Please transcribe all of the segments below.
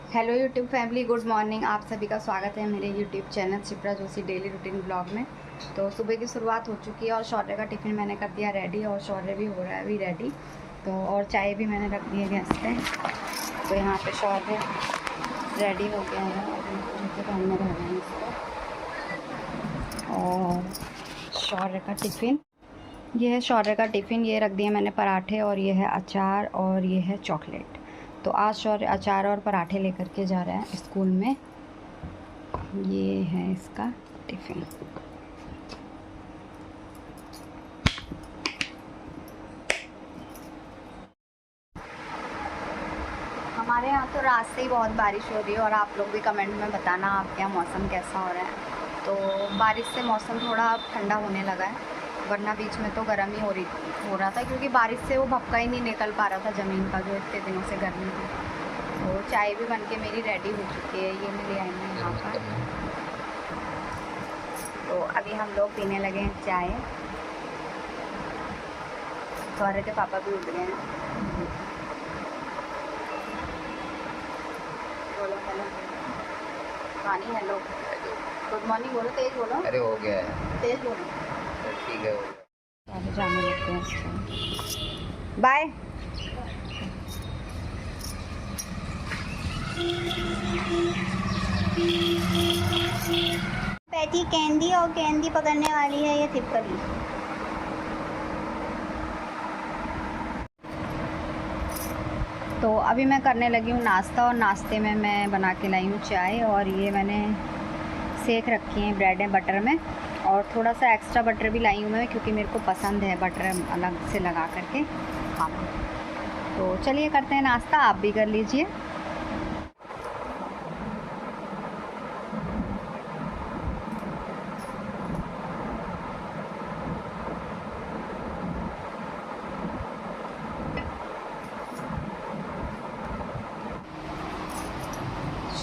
Hello YouTube family, good morning. आप सभी का स्वागत है मेरे YouTube channel Shipra Joshi daily routine blog में। तो सुबह की शुरुआत हो चुकी है और शौर्य का टिफ़िन मैंने कर दिया रेडी और शौर्य भी हो रहा है अभी रेडी। तो और चाय भी मैंने रख दी है गैस पे। तो यहाँ पे शौर्य रेडी हो गया है, अभी जूते पहनने रह रहे हैं इसको। और शौर्य का टिफ़िन, ये है शौर्य का टिफ़िन। ये रख दिए मैंने पराठे और ये है अचार और ये है चॉकलेट। तो आज शौर्य अचार और पराठे लेकर के जा रहा है स्कूल में। ये है इसका टिफ़िन। हमारे यहाँ तो रात से ही बहुत बारिश हो रही है और आप लोग भी कमेंट में बताना आपके यहाँ मौसम कैसा हो रहा है। तो बारिश से मौसम थोड़ा ठंडा होने लगा है, वरना बीच में तो गर्म ही हो रहा था, क्योंकि बारिश से वो भपका ही नहीं निकल पा रहा था ज़मीन का, जो इतने दिनों से गर्मी थी। तो चाय भी बन के मेरी रेडी हो चुकी है, ये मैं ले आई हूँ यहाँ पर। तो अभी हम लोग पीने लगे हैं चाय। शौर्य के पापा भी उठ गए हैं। बोलो हेलो, पानी हेलो, गुड मॉर्निंग बोलो, तेज बोलो। अरे हो गया है, तेज बोलो, ठीक है। जाने लगते हैं। बाय। पैटी कैंडी और कैंडी पकड़ने वाली है ये तिपकली। तो अभी मैं करने लगी हूँ नाश्ता, और नाश्ते में मैं बना के लाई हूँ चाय, और ये मैंने सेक रखी है ब्रेड है बटर में, और थोड़ा सा एक्स्ट्रा बटर भी लाई हूँ मैं, क्योंकि मेरे को पसंद है बटर अलग से लगा करके खाना। तो चलिए करते हैं नाश्ता, आप भी कर लीजिए।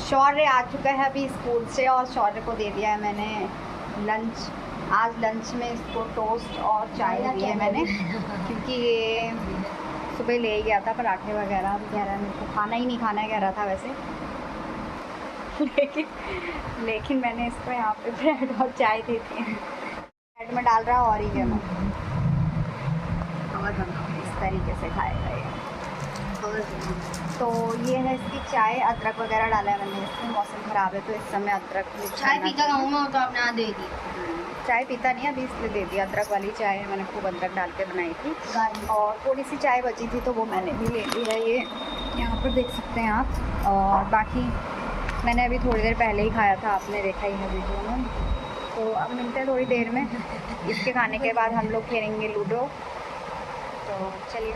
शौर्य आ चुका है अभी स्कूल से, और शौर्य को दे दिया है मैंने लंच। आज लंच में इसको टोस्ट और चाय दी है मैंने, क्योंकि ये सुबह ले गया था पराठे वगैरह। अभी कह रहा है मेरे को खाना ही नहीं खाना है, कह रहा था वैसे। लेकिन मैंने इसको यहाँ पे ब्रेड और चाय दी थी। ब्रेड में डाल रहा और ही गया इस तरीके से खाएगा ये। तो ये है इसकी चाय, अदरक वगैरह डाला है मैंने इसमें। मौसम ख़राब है तो इस समय अदरक चाय पीता कहूँगा तो आपने दे दी। चाय पीता नहीं है अभी, इसलिए दे दिया। अदरक वाली चाय मैंने खूब अदरक डाल के बनाई थी, और थोड़ी सी चाय बची थी तो वो मैंने भी ले ली है। ये यहाँ पर देख सकते हैं आप। और बाकी मैंने अभी थोड़ी देर पहले ही खाया था, आपने देखा ही है वीडियो में। तो अब मिलते हैं थोड़ी देर में। इसके खाने के बाद हम लोग खेलेंगे लूडो। तो चलिए।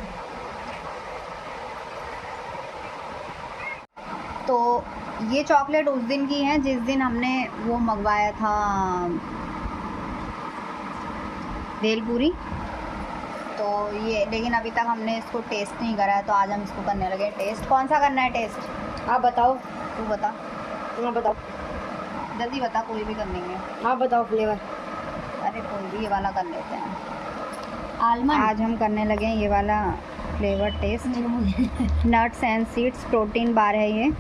तो ये चॉकलेट उस दिन की है जिस दिन हमने वो मंगवाया था भेलपूरी। तो ये, लेकिन अभी तक हमने इसको टेस्ट नहीं करा है, तो आज हम इसको करने लगे टेस्ट। कौन सा करना है टेस्ट? आप बताओ। तू बता। आप बताओ, जल्दी बता, कोई भी कर लेंगे। आप बताओ फ्लेवर। अरे कोई भी, ये वाला कर लेते हैं। आलमंड। आज हम करने लगे हैं ये वाला flavour taste. Nuts and seeds protein bar है ये,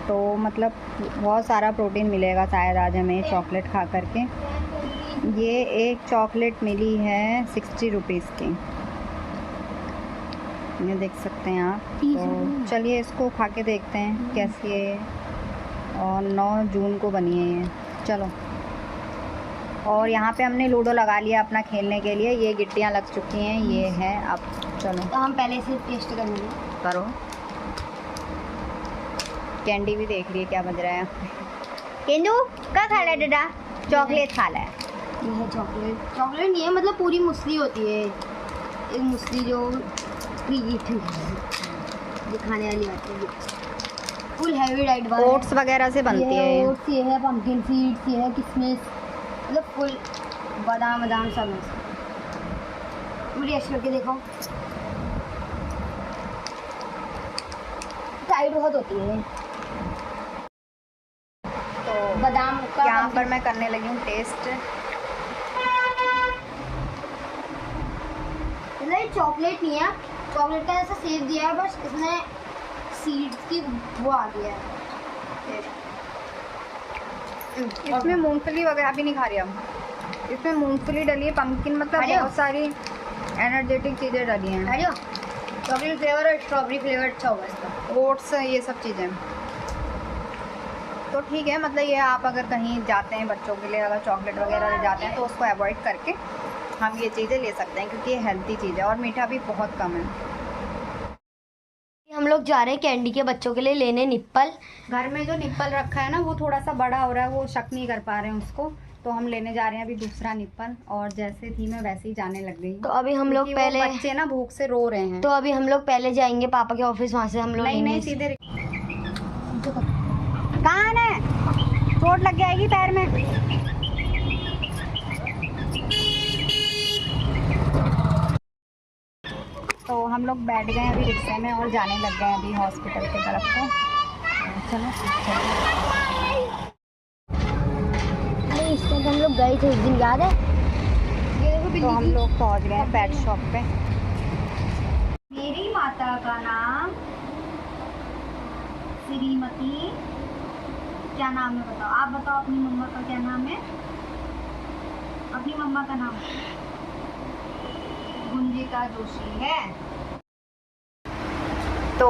तो मतलब बहुत सारा प्रोटीन मिलेगा शायद आज हमें चॉकलेट खा करके। ये एक चॉकलेट मिली है 60 रुपीज़ की, ये देख सकते हैं आप। तो चलिए इसको खा के देखते हैं कैसी है ये। और 9 जून को बनी है ये। चलो। और यहाँ पे हमने लूडो लगा लिया अपना खेलने के लिए। ये गिट्टियाँ लग चुकी हैं, ये है। अब चलो तो हम पहले से टेस्ट करेंगे। करो। कैंडी भी देख रही है क्या बज रहा है। केंदू क्या खा रहा है दादा? चॉकलेट खा रहा है। ये है चॉकलेट। चॉकलेट नहीं है, मतलब पूरी मूसली होती है, एक मूसली जो खाने वाली आती है, फुल हैवी डाइट वाला। ओट्स वगैरह से बनती है ये। ओट्स, ये है पम्पकिन सीड्स, ये है किशमिश, मतलब फुल बादाम सब है। टेस्ट करके देखो, टाइट बहुत होती है। तो बादाम का यहाँ पर मैं करने लगी हूँ टेस्ट। चॉकलेट नहीं है, चॉकलेट का ऐसा शेप दिया है, बस इसमें सीड्स की वो आ गई है। इसमें मूंगफली वगैरह भी नहीं खा रही हम। इसमें मूंगफली डली है, पम्पकिन, मतलब अरे बहुत सारी एनर्जेटिक चीज़ें डली हैं। अरे चॉकलेट फ्लेवर और स्ट्रॉबेरी फ्लेवर अच्छा होगा इसका। ओट्स, ये सब चीज़ें। तो ठीक है, मतलब ये आप अगर कहीं जाते हैं बच्चों के लिए, अगर चॉकलेट वगैरह ले जाते हैं तो उसको अवॉइड करके हम ये चीज़ें ले सकते हैं, क्योंकि ये हेल्दी चीज़ है और मीठा भी बहुत कम है। हम लोग जा रहे हैं कैंडी के बच्चों के लिए लेने निप्पल। घर में जो निप्पल रखा है ना वो थोड़ा सा बड़ा हो रहा है, वो शक नहीं कर पा रहे हैं उसको, तो हम लेने जा रहे हैं अभी दूसरा निप्पल। और जैसे थी मैं वैसे ही जाने लग गई। तो अभी हम लोग क्योंकि वो पहले बच्चे ना भूख से रो रहे हैं। तो अभी हम लोग पहले जाएंगे पापा के ऑफिस, वहाँ से हम लोग नहीं लेंगे। नहीं, सीधे कहाँ है, चोट लग जाएगी पैर में। तो हम लोग बैठ गए अभी रिक्शे में और जाने लग गए अभी हॉस्पिटल की तरफ को। चलो नहीं, इस टाइम हम लोग गए थे उस दिन, याद है? तो हम लोग पहुंच गए पेट शॉप पे। मेरी माता का नाम श्रीमती, क्या नाम है बताओ, आप बताओ अपनी मम्मा का क्या नाम है? अपनी मम्मा का नाम गुंजिका जोशी है। तो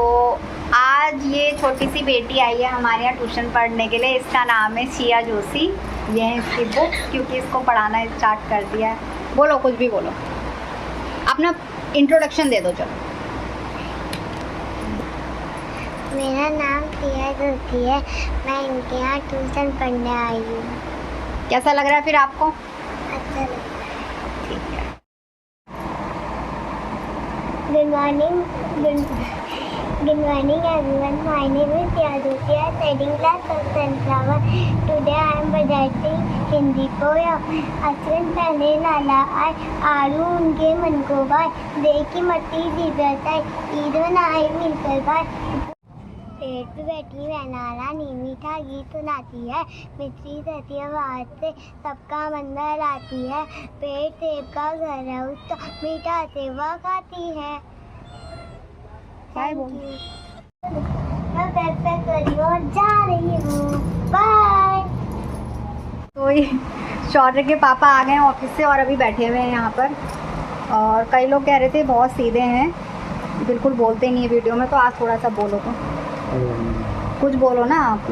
आज ये छोटी सी बेटी आई है हमारे यहाँ ट्यूशन पढ़ने के लिए, इसका नाम है शिया जोशी। ये है इसकी बुक, क्योंकि इसको पढ़ाना स्टार्ट कर दिया है। बोलो, कुछ भी बोलो, अपना इंट्रोडक्शन दे दो। चलो, मेरा नाम शिया जोशी है, मैं इनके यहाँ ट्यूशन पढ़ने आई हूँ। कैसा लग रहा है फिर आपको? अच्छा लगा। ठीक है। Good morning, good morning everyone, my name is Shiya Joshi, I am studying class of sunflower. Today I am presenting Hindi poem. अचरन पहले लाला आए, आलू उनके मन को भाए, देख की मट्टी सी बरसाए, ईदो नाई मिलकर भाई। पेड़ पे बैठी वैनाला नी मीठा गीत सुनाती है, मिठी सती आवाज से सबका मन बहलाती है। पेड़ सेब का घर है उसका, मीठा सेवा खाती है। बाय बोल। मैं बैकपैक करी और जा रही हूँ, बाय। तो ये शौर्य के पापा आ गए ऑफिस से और अभी बैठे हुए हैं यहाँ पर। और कई लोग कह रहे थे बहुत सीधे हैं, बिल्कुल बोलते नहीं है वीडियो में, तो आज थोड़ा सा बोलो तो कुछ बोलो ना आप।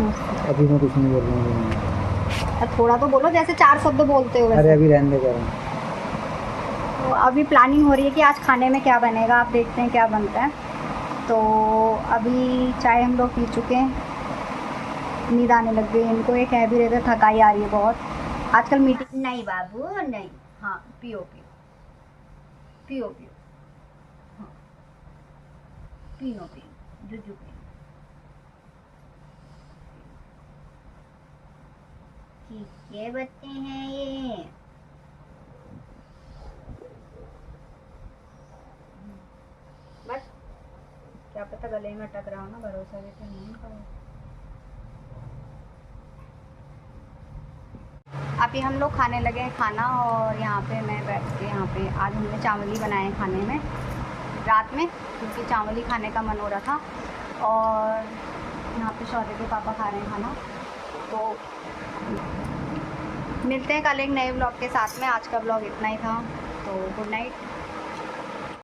अभी मैं कुछ नहीं बोल रहा हूँ। थोड़ा तो बोलो, जैसे 4 शब्द बोलते हो वैसे। अरे अभी रहने दे रहा हूँ। तो अभी प्लानिंग हो रही है कि आज खाने में क्या बनेगा, आप देखते हैं क्या बनता है। तो अभी चाय हम लोग पी चुके हैं, नींद आने लग गई इनको, ये कह भी रहे थे थकाई आ रही है बहुत आजकल। मीटिंग नहीं बाबू नहीं, हाँ पियो पियो पियो पियो, हाँ पियो पियो, जुजू पियो। ठीक है बच्चे हैं ये। बस क्या पता गले में अटक रहा हो ना, भरोसा देते नहीं करो। अभी हम लोग खाने लगे हैं खाना, और यहाँ पे मैं बैठ के यहाँ पे आज हमने चावल ही बनाए हैं खाने में रात में, क्योंकि चावल ही खाने का मन हो रहा था। और यहाँ पे शौर्य के पापा खा रहे हैं खाना। तो मिलते हैं कल एक नए ब्लॉग के साथ में। आज का ब्लॉग इतना ही था, तो गुड नाइट।